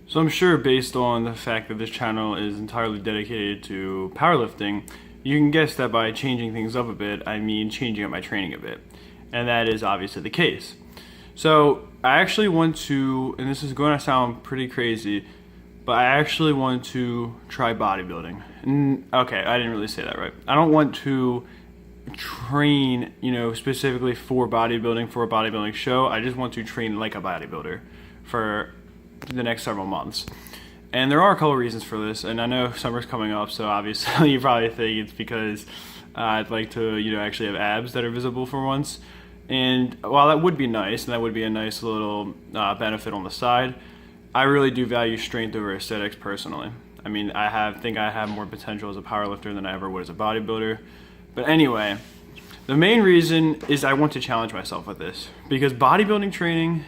So I'm sure based on the fact that this channel is entirely dedicated to powerlifting, you can guess that by changing things up a bit, I mean changing up my training a bit. And that is obviously the case. So I actually want to, and this is going to sound pretty crazy, but I actually want to try bodybuilding. Okay, I didn't really say that right. I don't want to train, specifically for bodybuilding, for a bodybuilding show. I just want to train like a bodybuilder for the next several months. And there are a couple of reasons for this, and I know summer's coming up, so obviously you probably think it's because I'd like to, actually have abs that are visible for once. And while that would be nice, and that would be a nice little benefit on the side, I really do value strength over aesthetics personally. I mean, think I have more potential as a powerlifter than I ever would as a bodybuilder. But anyway, the main reason is I want to challenge myself with this, because bodybuilding training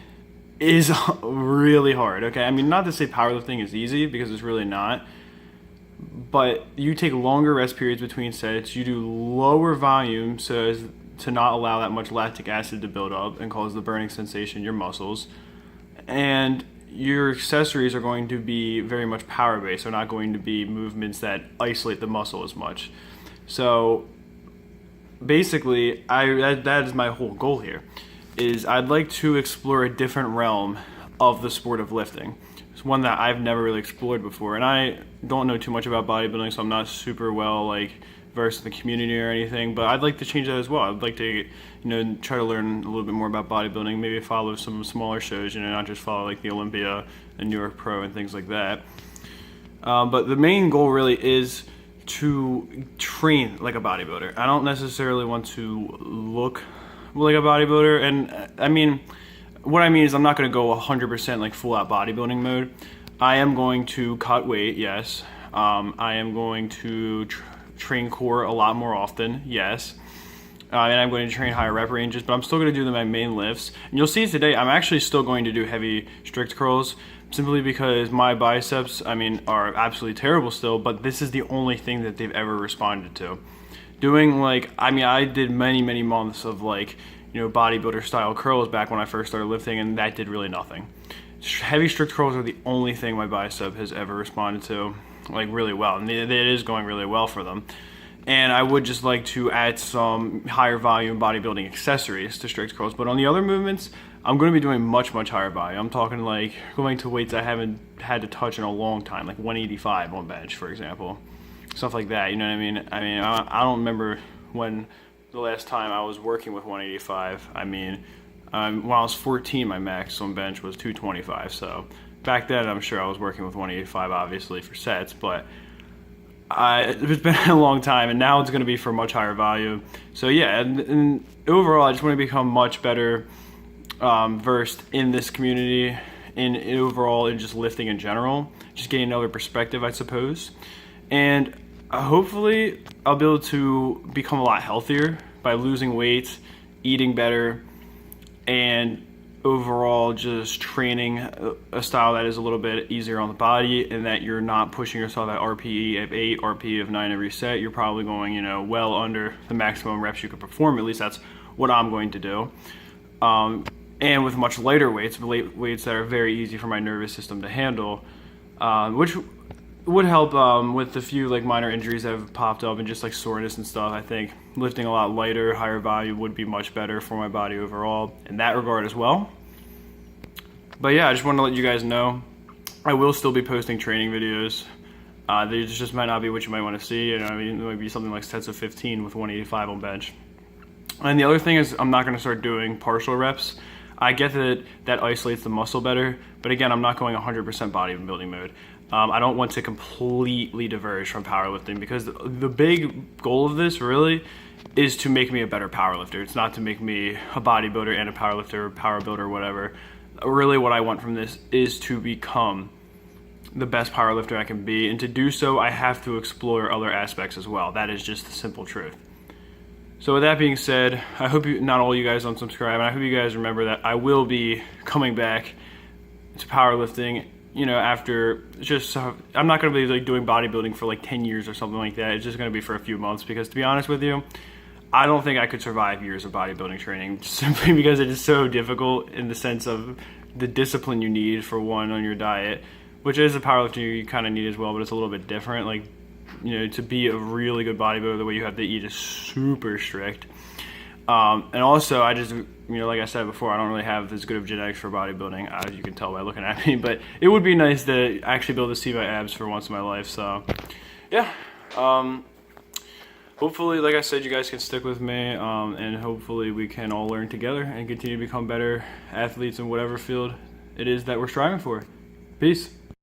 is really hard, okay? I mean, not to say powerlifting is easy, because it's really not, but you take longer rest periods between sets, you do lower volume so as to not allow that much lactic acid to build up and cause the burning sensation in your muscles, and your accessories are going to be very much power-based. They're not going to be movements that isolate the muscle as much. So basically, that is my whole goal here. Is I'd like to explore a different realm of the sport of lifting. It's one that I've never really explored before, and I don't know too much about bodybuilding, so I'm not super well versed in the community or anything, but I'd like to change that as well. I'd like to try to learn a little bit more about bodybuilding, maybe follow some smaller shows, not just follow the Olympia and New York Pro and things like that. But the main goal really is to train like a bodybuilder. I don't necessarily want to look like a bodybuilder, and I mean, what I mean is I'm not going to go 100% full out bodybuilding mode. I am going to cut weight, yes. I am going to train core a lot more often, yes. And I'm going to train higher rep ranges, but I'm still going to do my main lifts. And you'll see today I'm actually still going to do heavy strict curls, simply because my biceps, are absolutely terrible still, but this is the only thing that they've ever responded to. Doing I did many months of bodybuilder style curls back when I first started lifting, and that did really nothing. Heavy strict curls are the only thing my bicep has ever responded to really well, and it is going really well for them. And I would just like to add some higher volume bodybuilding accessories to strict curls, but on the other movements, I'm going to be doing much higher volume. I'm talking going to weights I haven't had to touch in a long time, 185 on bench, for example. Stuff like that, you know what I mean? I don't remember when the last time I was working with 185. When I was 14, my max on bench was 225. So back then, I'm sure I was working with 185, obviously, for sets. But it's been a long time, and now it's going to be for much higher volume. So yeah, and overall, I just want to become much better versed in this community, in overall, in just lifting in general. Just getting another perspective, I suppose. And hopefully I'll be able to become a lot healthier by losing weight, eating better, and overall just training a style that is a little bit easier on the body, and that you're not pushing yourself at RPE of 8, RPE of 9 every set. You're probably going, well under the maximum reps you could perform. At least that's what I'm going to do. And with much lighter weights that are very easy for my nervous system to handle, which would help with the few minor injuries that have popped up and just soreness and stuff. I think lifting a lot lighter, higher volume would be much better for my body overall in that regard as well. But yeah, I just want to let you guys know I will still be posting training videos. They just might not be what you might want to see. It might be something like sets of 15 with 185 on bench. And the other thing is I'm not going to start doing partial reps. I get that isolates the muscle better, but again, I'm not going 100% bodybuilding mode. I don't want to completely diverge from powerlifting, because the big goal of this really is to make me a better powerlifter. It's not to make me a bodybuilder and a powerlifter, power builder, whatever. Really what I want from this is to become the best powerlifter I can be, and to do so, I have to explore other aspects as well. That is just the simple truth. So with that being said, I hope not all you guys unsubscribe, and I hope you guys remember that I will be coming back to powerlifting, after I'm not going to be doing bodybuilding for 10 years or something like that. It's just going to be for a few months, because to be honest with you, I don't think I could survive years of bodybuilding training, simply because it is so difficult in the sense of the discipline you need, for one, on your diet, which is a powerlifting you kind of need as well, but it's a little bit different. Like, to be a really good bodybuilder, the way you have to eat is super strict. And also, I just, like I said before, I don't really have as good of genetics for bodybuilding, as you can tell by looking at me, but it would be nice to actually be able to see my abs for once in my life. So yeah, hopefully, like I said, you guys can stick with me, and hopefully we can all learn together and continue to become better athletes in whatever field it is that we're striving for. Peace.